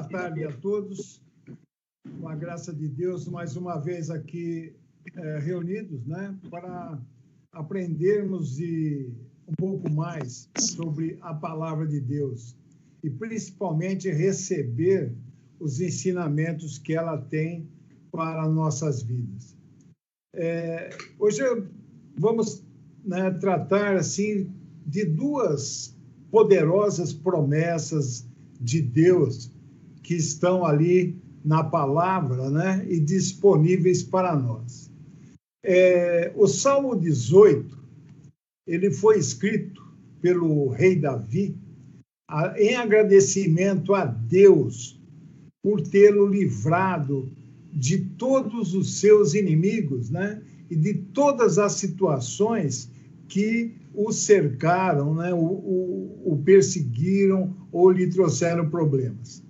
tarde a todos. Com a graça de Deus, mais uma vez aqui reunidos, né, para aprendermos um pouco mais sobre a palavra de Deus e principalmente receber os ensinamentos que ela tem para nossas vidas. Hoje vamos, né, tratar assim de duas poderosas promessas de Deus que estão ali na palavra, né, e disponíveis para nós. O Salmo 18, ele foi escrito pelo rei Davi em agradecimento a Deus por tê-lo livrado de todos os seus inimigos, né, e de todas as situações que o cercaram, né, o perseguiram ou lhe trouxeram problemas.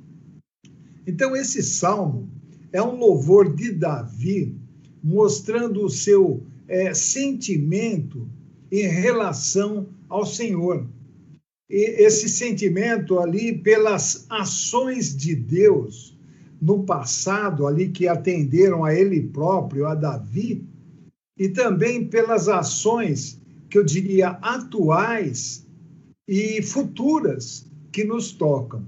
Então, esse salmo é um louvor de Davi, mostrando o seu sentimento em relação ao Senhor. E esse sentimento ali pelas ações de Deus no passado, ali que atenderam a ele próprio, a Davi, e também pelas ações, que eu diria, atuais e futuras que nos tocam.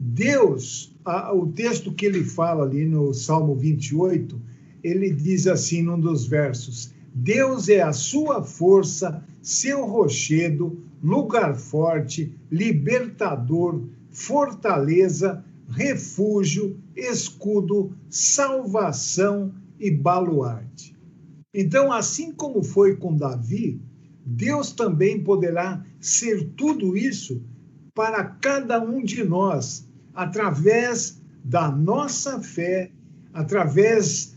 Deus, o texto que ele fala ali no Salmo 28, ele diz assim num dos versos: Deus é a sua força, seu rochedo, lugar forte, libertador, fortaleza, refúgio, escudo, salvação e baluarte. Então, assim como foi com Davi, Deus também poderá ser tudo isso para cada um de nós, através da nossa fé, através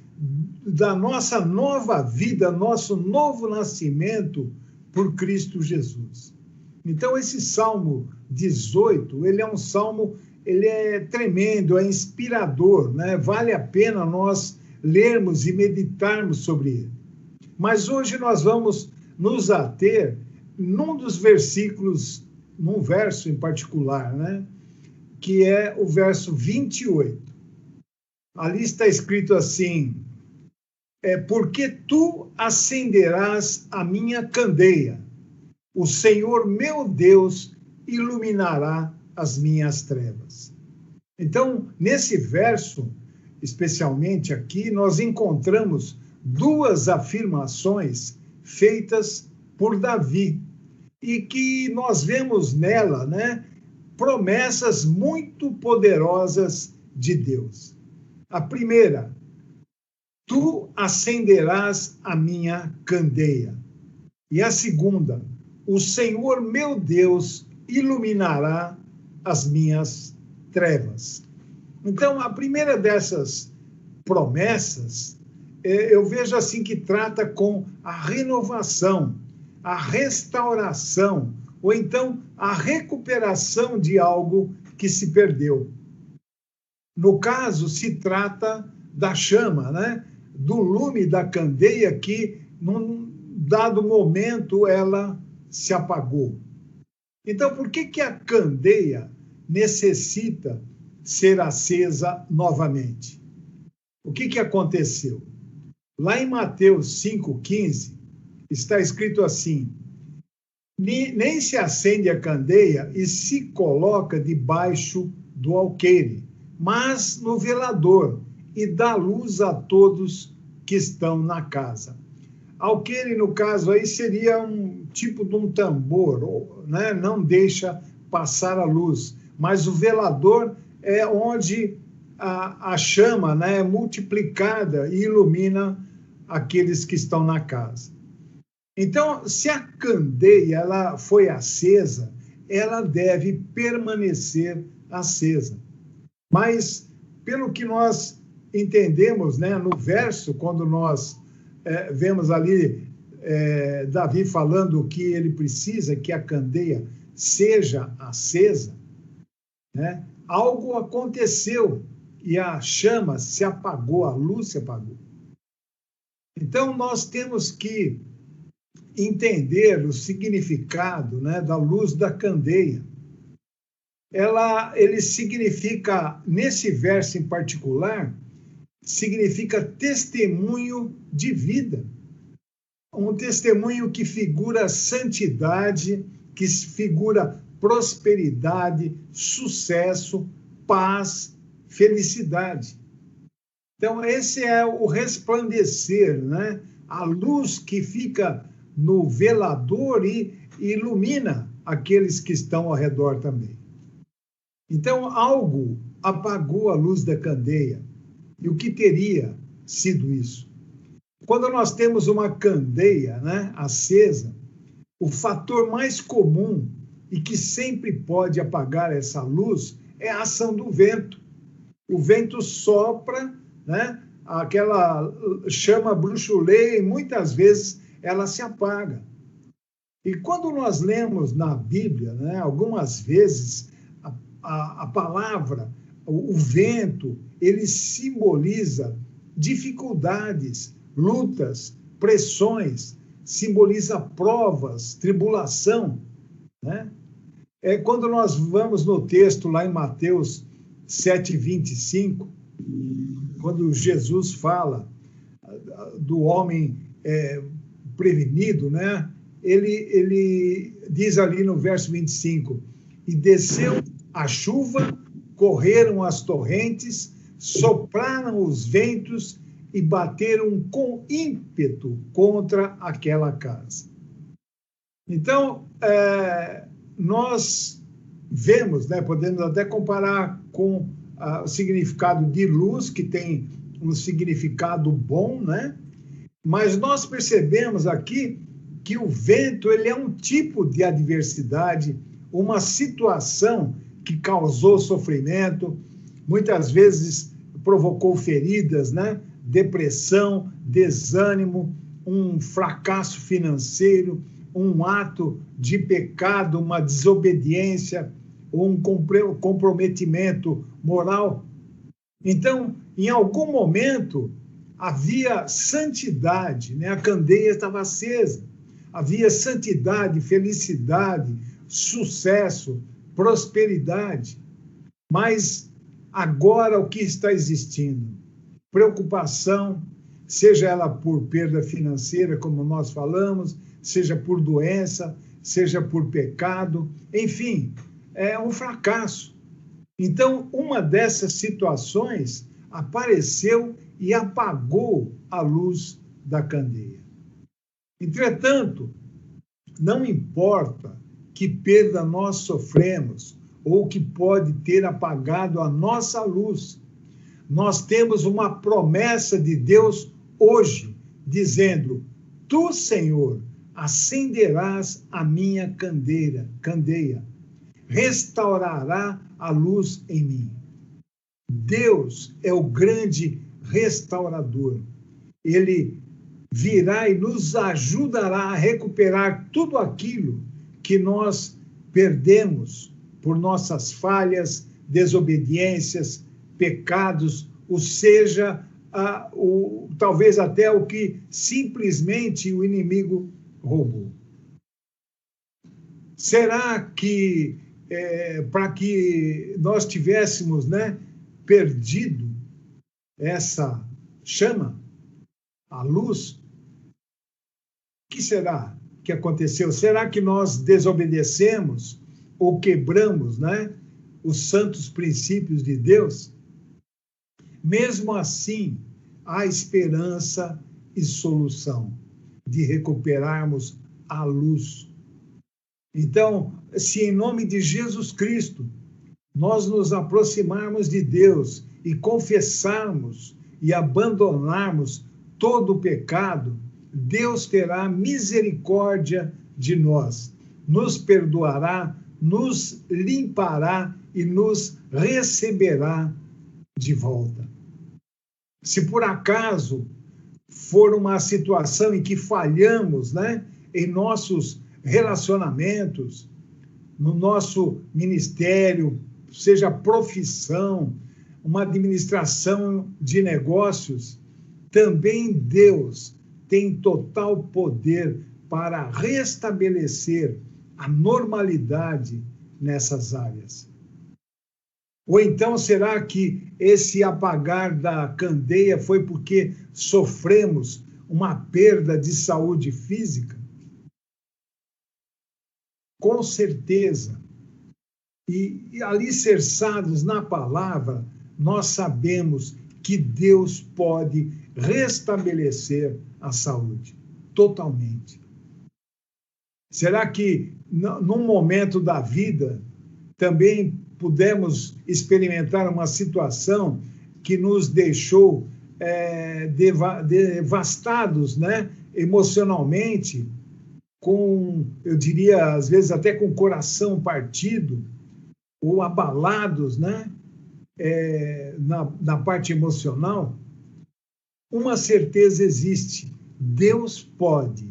da nossa nova vida, nosso novo nascimento por Cristo Jesus. Então, esse Salmo 18, ele é um salmo, ele é tremendo, é inspirador, né? Vale a pena nós lermos e meditarmos sobre ele. Mas hoje nós vamos nos ater num dos versículos, num verso em particular, né? Que é o verso 28. Ali está escrito assim: porque tu acenderás a minha candeia, o Senhor meu Deus iluminará as minhas trevas. Então, nesse verso, especialmente aqui, nós encontramos duas afirmações feitas por Davi e que nós vemos nela, né, promessas muito poderosas de Deus. A primeira: tu acenderás a minha candeia. E a segunda: o Senhor meu Deus iluminará as minhas trevas. Então, a primeira dessas promessas, eu vejo assim que trata com a renovação, a restauração, ou então a recuperação de algo que se perdeu. No caso, se trata da chama, né? Do lume da candeia que, num dado momento, ela se apagou. Então, por que a candeia necessita ser acesa novamente? O que aconteceu? Lá em Mateus 5,15, está escrito assim: nem se acende a candeia e se coloca debaixo do alqueire, mas no velador, e dá luz a todos que estão na casa. Alqueire, no caso, aí seria um tipo de um tambor, né? Não deixa passar a luz, mas o velador é onde a chama, né, é multiplicada e ilumina aqueles que estão na casa. Então, se a candeia ela foi acesa, ela deve permanecer acesa. Mas, pelo que nós entendemos, né, no verso, quando nós vemos ali Davi falando que ele precisa que a candeia seja acesa, né, algo aconteceu e a chama se apagou, a luz se apagou. Então, nós temos que entender o significado, né, da luz da candeia. ele significa, nesse verso em particular, significa testemunho de vida. Um testemunho que figura santidade, que figura prosperidade, sucesso, paz, felicidade. Então, esse é o resplandecer, né? A luz que fica no velador e ilumina aqueles que estão ao redor também. Então, algo apagou a luz da candeia. E o que teria sido isso? Quando nós temos uma candeia, né, acesa, o fator mais comum e que sempre pode apagar essa luz é a ação do vento. O vento sopra, né, aquela chama bruxuleia e muitas vezes ela se apaga. E quando nós lemos na Bíblia, né, algumas vezes a palavra, o vento, ele simboliza dificuldades, lutas, pressões, simboliza provas, tribulação, né? É quando nós vamos no texto lá em Mateus 7:25, quando Jesus fala do homem prevenido, né? Ele diz ali no verso 25, e desceu a chuva, correram as torrentes, sopraram os ventos e bateram com ímpeto contra aquela casa. Então, nós vemos, né, podemos até comparar com o significado de luz, que tem um significado bom, né? Mas nós percebemos aqui que o vento, ele é um tipo de adversidade, uma situação que causou sofrimento, muitas vezes provocou feridas, né? Depressão, desânimo, um fracasso financeiro, um ato de pecado, uma desobediência, ou um comprometimento moral. Então, em algum momento, havia santidade, né? A candeia estava acesa, havia santidade, felicidade, sucesso, prosperidade. Mas agora o que está existindo? Preocupação, seja ela por perda financeira, como nós falamos, seja por doença, seja por pecado, enfim, é um fracasso. Então, uma dessas situações apareceu e apagou a luz da candeia. Entretanto, não importa que perda nós sofremos ou que pode ter apagado a nossa luz, nós temos uma promessa de Deus hoje, dizendo: Tu, Senhor, acenderás a minha candeia, restaurará a luz em mim. Deus é o grande restaurador. Ele virá e nos ajudará a recuperar tudo aquilo que nós perdemos por nossas falhas, desobediências, pecados, ou seja, talvez até o que simplesmente o inimigo roubou. Será que, para que nós tivéssemos, né, perdido essa chama, a luz, o que será que aconteceu? Será que nós desobedecemos ou quebramos, né, os santos princípios de Deus? Mesmo assim, há esperança e solução de recuperarmos a luz. Então, se em nome de Jesus Cristo nós nos aproximarmos de Deus e confessarmos e abandonarmos todo o pecado, Deus terá misericórdia de nós, nos perdoará, nos limpará e nos receberá de volta. Se por acaso for uma situação em que falhamos, né, em nossos relacionamentos, no nosso ministério, seja profissão, uma administração de negócios, também Deus tem total poder para restabelecer a normalidade nessas áreas. Ou então, será que esse apagar da candeia foi porque sofremos uma perda de saúde física? Com certeza. E alicerçados na palavra, nós sabemos que Deus pode restabelecer a saúde totalmente. Será que, num momento da vida, também pudemos experimentar uma situação que nos deixou devastados, né, emocionalmente, eu diria, às vezes até com o coração partido, ou abalados, né, na parte emocional? Uma certeza existe: Deus pode,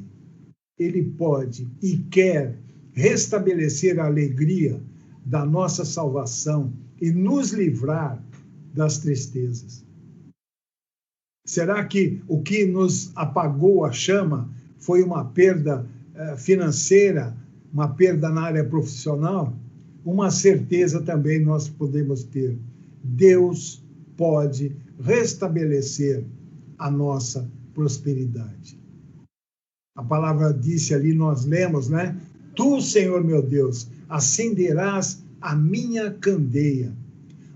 Ele pode e quer restabelecer a alegria da nossa salvação e nos livrar das tristezas. Será que o que nos apagou a chama foi uma perda financeira, uma perda na área profissional? Uma certeza também nós podemos ter: Deus pode restabelecer a nossa prosperidade. A palavra disse ali, nós lemos, né? Tu, Senhor meu Deus, acenderás a minha candeia.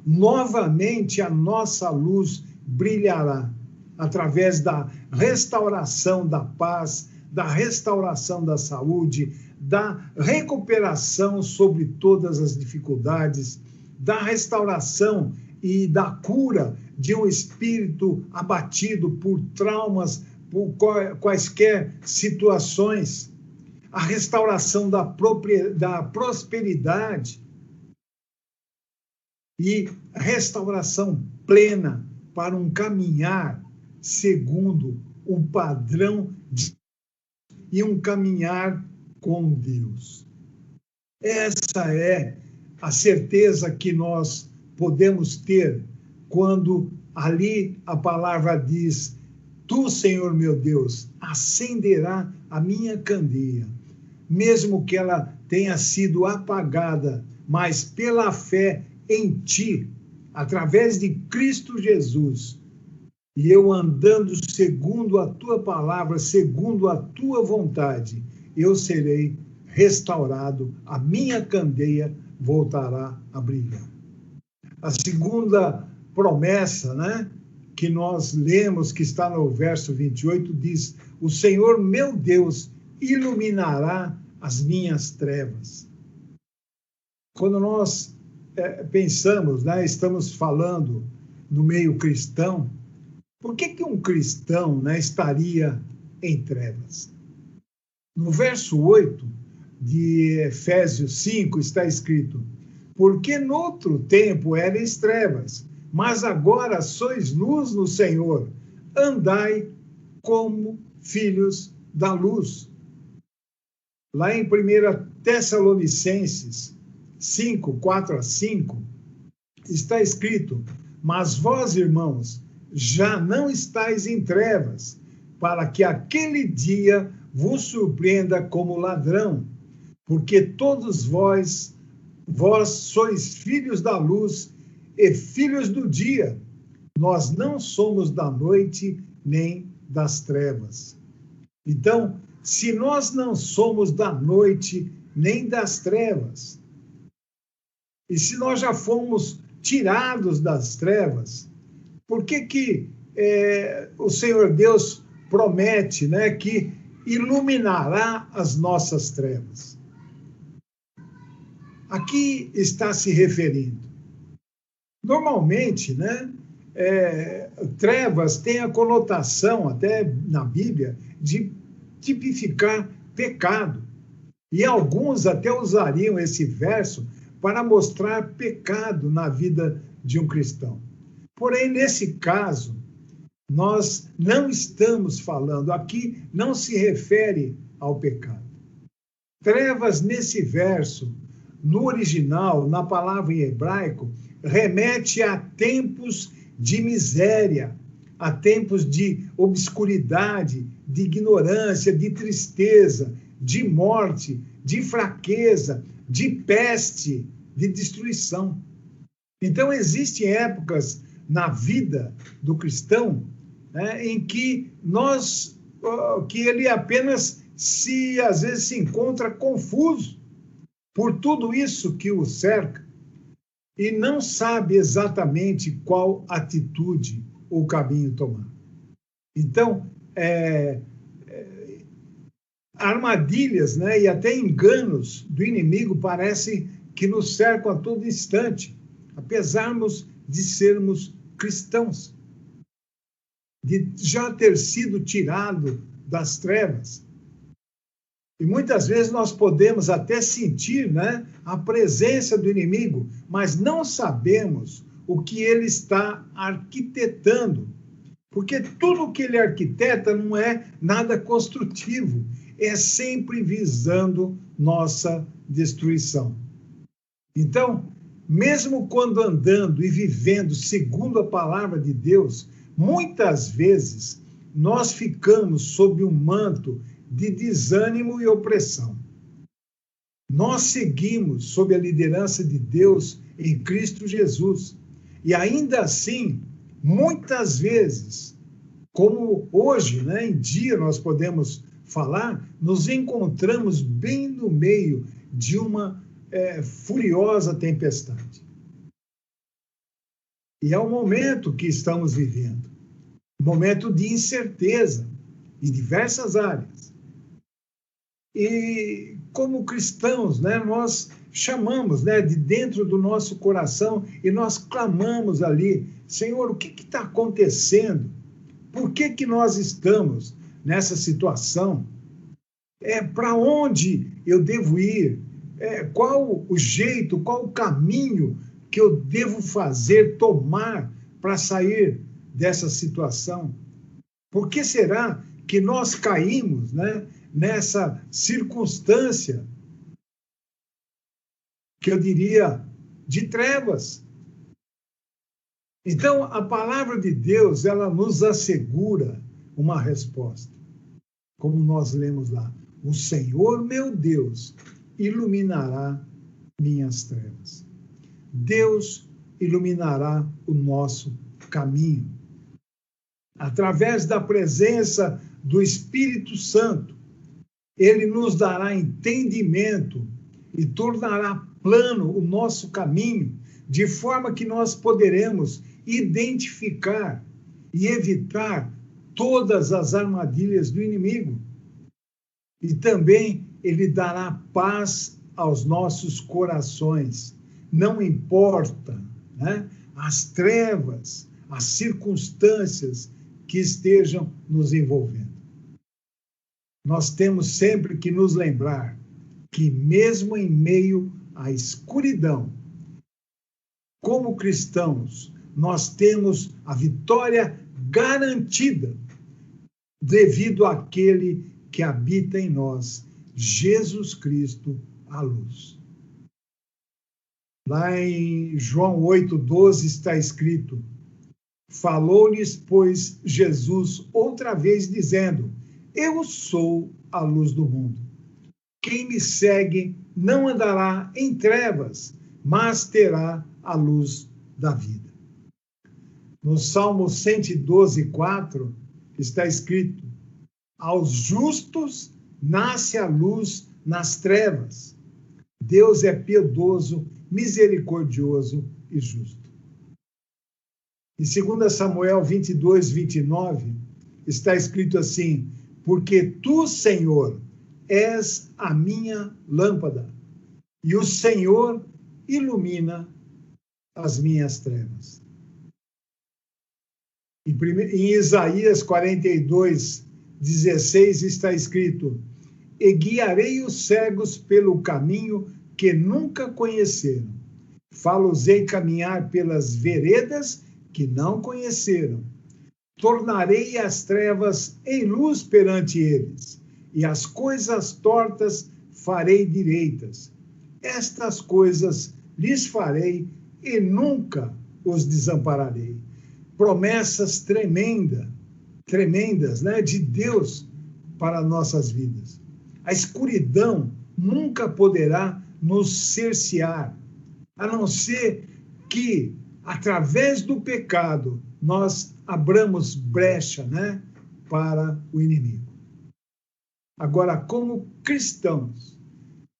Novamente a nossa luz brilhará através da restauração da paz, da restauração da saúde, da recuperação sobre todas as dificuldades, da restauração e da cura de um espírito abatido por traumas, por quaisquer situações, a restauração da prosperidade e restauração plena para um caminhar segundo o padrão e um caminhar com Deus. Essa é a certeza que nós podemos ter quando ali a palavra diz: Tu, Senhor meu Deus, acenderá a minha candeia, mesmo que ela tenha sido apagada, mas pela fé em Ti, através de Cristo Jesus, e eu andando segundo a Tua palavra, segundo a Tua vontade, eu serei restaurado, a minha candeia voltará a brilhar. A segunda promessa, né, que nós lemos, que está no verso 28, diz: o Senhor meu Deus iluminará as minhas trevas. Quando nós pensamos, né, estamos falando no meio cristão, por que um cristão, né, estaria em trevas? No verso 8 de Efésios 5 está escrito: porque noutro tempo erais trevas, mas agora sois luz no Senhor, andai como filhos da luz. Lá em 1 Tessalonicenses 5, 4-5, está escrito: mas vós, irmãos, já não estáis em trevas, para que aquele dia vos surpreenda como ladrão, porque todos vós sois filhos da luz e filhos do dia. Nós não somos da noite nem das trevas. Então, se nós não somos da noite nem das trevas, e se nós já fomos tirados das trevas, por que o Senhor Deus promete, né, que iluminará as nossas trevas? Aqui está se referindo. Normalmente, né, trevas tem a conotação, até na Bíblia, de tipificar pecado. E alguns até usariam esse verso para mostrar pecado na vida de um cristão. Porém, nesse caso, nós não estamos falando, aqui não se refere ao pecado. Trevas, nesse verso, no original, na palavra em hebraico, remete a tempos de miséria, a tempos de obscuridade, de ignorância, de tristeza, de morte, de fraqueza, de peste, de destruição. Então, existem épocas na vida do cristão, né, em que ele apenas às vezes se encontra confuso por tudo isso que o cerca e não sabe exatamente qual atitude ou caminho tomar. Então, armadilhas, né, e até enganos do inimigo parecem que nos cercam a todo instante, apesar de sermos cristãos, de já ter sido tirado das trevas. E muitas vezes nós podemos até sentir, né, a presença do inimigo, mas não sabemos o que ele está arquitetando. Porque tudo o que ele arquiteta não é nada construtivo, é sempre visando nossa destruição. Então, mesmo quando andando e vivendo segundo a palavra de Deus, muitas vezes nós ficamos sob um manto de desânimo e opressão. Nós seguimos sob a liderança de Deus em Cristo Jesus. E ainda assim, muitas vezes, como hoje, né, em dia nós podemos falar, nos encontramos bem no meio de uma furiosa tempestade. E é o momento que estamos vivendo, um momento de incerteza em diversas áreas. E como cristãos, né, nós chamamos, né, de dentro do nosso coração e nós clamamos ali, Senhor, o que está acontecendo? Por que nós estamos nessa situação? Para onde eu devo ir? Qual o jeito, qual o caminho que eu devo fazer, tomar para sair dessa situação? Por que será que nós caímos, né, nessa circunstância que eu diria de trevas? Então, a palavra de Deus, ela nos assegura uma resposta. Como nós lemos lá, o Senhor, meu Deus, iluminará minhas trevas. Deus iluminará o nosso caminho. Através da presença do Espírito Santo, ele nos dará entendimento e tornará plano o nosso caminho, de forma que nós poderemos identificar e evitar todas as armadilhas do inimigo. E também ele dará paz aos nossos corações. Não importa, né, as trevas, as circunstâncias que estejam nos envolvendo. Nós temos sempre que nos lembrar que mesmo em meio à escuridão, como cristãos, nós temos a vitória garantida devido àquele que habita em nós, Jesus Cristo, a luz. Lá em João 8,12 está escrito: falou-lhes, pois, Jesus outra vez, dizendo: eu sou a luz do mundo. Quem me segue não andará em trevas, mas terá a luz da vida. No Salmo 112,4 está escrito: aos justos nasce a luz nas trevas. Deus é piedoso, misericordioso e justo. Em 2 Samuel 22:29 está escrito assim: porque tu, Senhor, és a minha lâmpada, e o Senhor ilumina as minhas trevas. Em Isaías 42:16 está escrito: e guiarei os cegos pelo caminho que nunca conheceram. Fá-los-ei caminhar pelas veredas que não conheceram. Tornarei as trevas em luz perante eles, e as coisas tortas farei direitas. Estas coisas lhes farei e nunca os desampararei. Promessas tremendas, né, de Deus para nossas vidas. A escuridão nunca poderá nos cercear, a não ser que, através do pecado, nós abramos brecha, né, para o inimigo. Agora, como cristãos,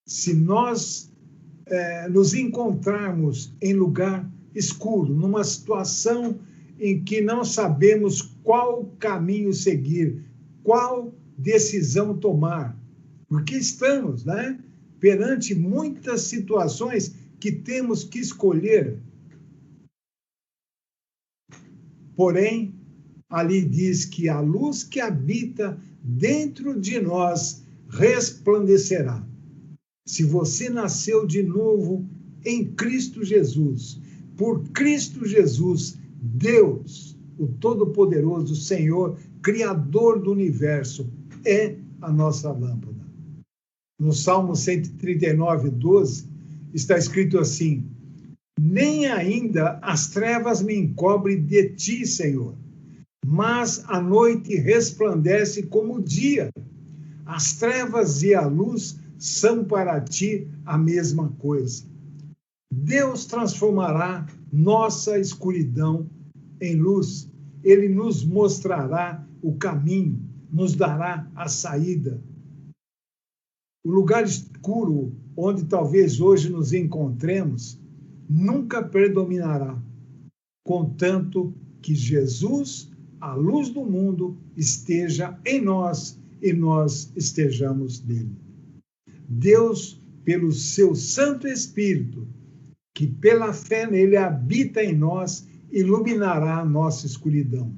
se nós nos encontrarmos em lugar escuro, numa situação em que não sabemos qual caminho seguir, qual decisão tomar, porque estamos, né, perante muitas situações que temos que escolher. Porém, ali diz que a luz que habita dentro de nós resplandecerá. Se você nasceu de novo em Cristo Jesus, por Cristo Jesus, Deus, o Todo-Poderoso, Senhor, Criador do universo, é a nossa lâmpada. No Salmo 139, 12, está escrito assim: nem ainda as trevas me encobrem de ti, Senhor, mas a noite resplandece como o dia. As trevas e a luz são para ti a mesma coisa. Deus transformará nossa escuridão em luz. Ele nos mostrará o caminho, nos dará a saída. O lugar escuro onde talvez hoje nos encontremos nunca predominará, contanto que Jesus, a luz do mundo, esteja em nós e nós estejamos nele. Deus, pelo seu Santo Espírito, que pela fé nele habita em nós, iluminará a nossa escuridão.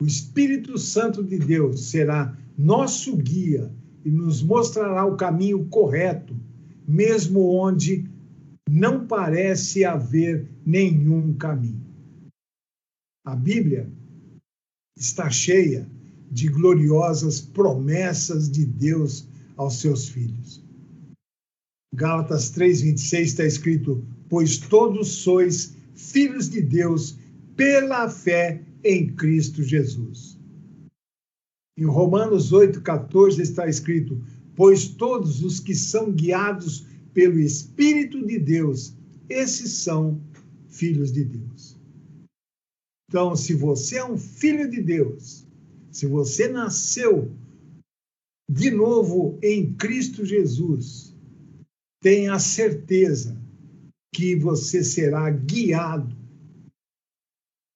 O Espírito Santo de Deus será nosso guia e nos mostrará o caminho correto, mesmo onde não parece haver nenhum caminho. A Bíblia está cheia de gloriosas promessas de Deus aos seus filhos. Gálatas 3:26 está escrito: pois todos sois filhos de Deus pela fé em Cristo Jesus. Em Romanos 8:14 está escrito: pois todos os que são guiados pelo Espírito de Deus, esses são filhos de Deus. Então, se você é um filho de Deus, se você nasceu de novo em Cristo Jesus, tenha a certeza que você será guiado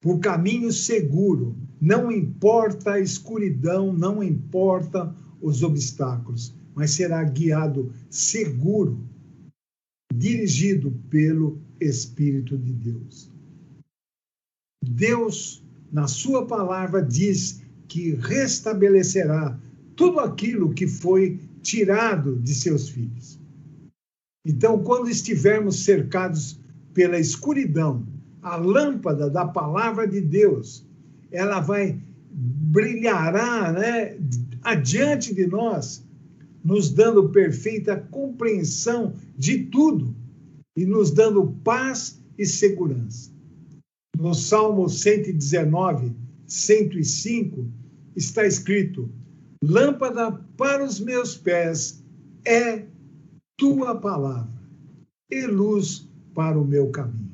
por caminho seguro. Não importa a escuridão, não importa os obstáculos, mas será guiado seguro, dirigido pelo Espírito de Deus. Deus, na sua palavra, diz que restabelecerá tudo aquilo que foi tirado de seus filhos. Então, quando estivermos cercados pela escuridão, a lâmpada da palavra de Deus, ela vai brilhará, né, adiante de nós, nos dando perfeita compreensão de tudo e nos dando paz e segurança. No Salmo 119, 105, está escrito: lâmpada para os meus pés é tua palavra e luz para o meu caminho.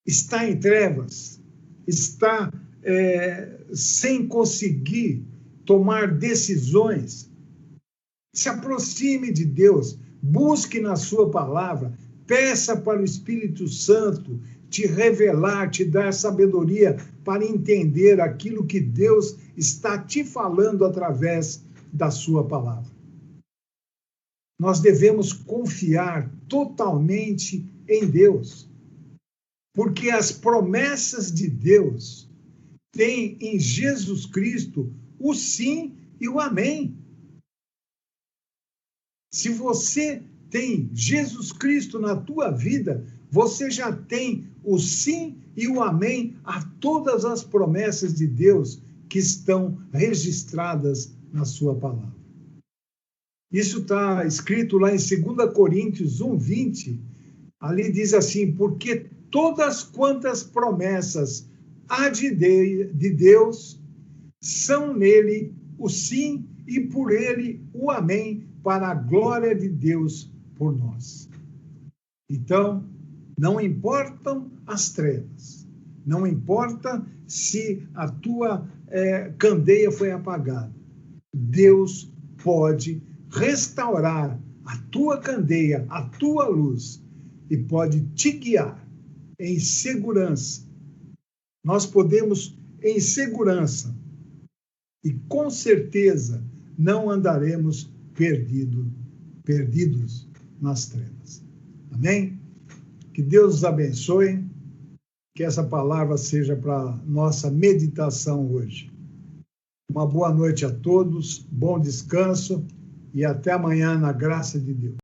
Está em trevas, está sem conseguir tomar decisões, se aproxime de Deus, busque na sua palavra, peça para o Espírito Santo te revelar, te dar sabedoria para entender aquilo que Deus está te falando através da sua palavra. Nós devemos confiar totalmente em Deus, porque as promessas de Deus têm em Jesus Cristo o sim e o amém. Se você tem Jesus Cristo na tua vida, você já tem o sim e o amém a todas as promessas de Deus que estão registradas na sua palavra. Isso está escrito lá em 2 Coríntios 1:20. Ali diz assim: porque todas quantas promessas há de Deus são nele o sim e por ele o amém, para a glória de Deus por nós. Então, Não importam as trevas, não importa se a tua candeia foi apagada. Deus pode restaurar a tua candeia, a tua luz, e pode te guiar em segurança. Nós podemos, em segurança, e com certeza não andaremos perdidos nas trevas. Amém? Que Deus os abençoe, que essa palavra seja para nossa meditação hoje. Uma boa noite a todos, bom descanso e até amanhã na graça de Deus.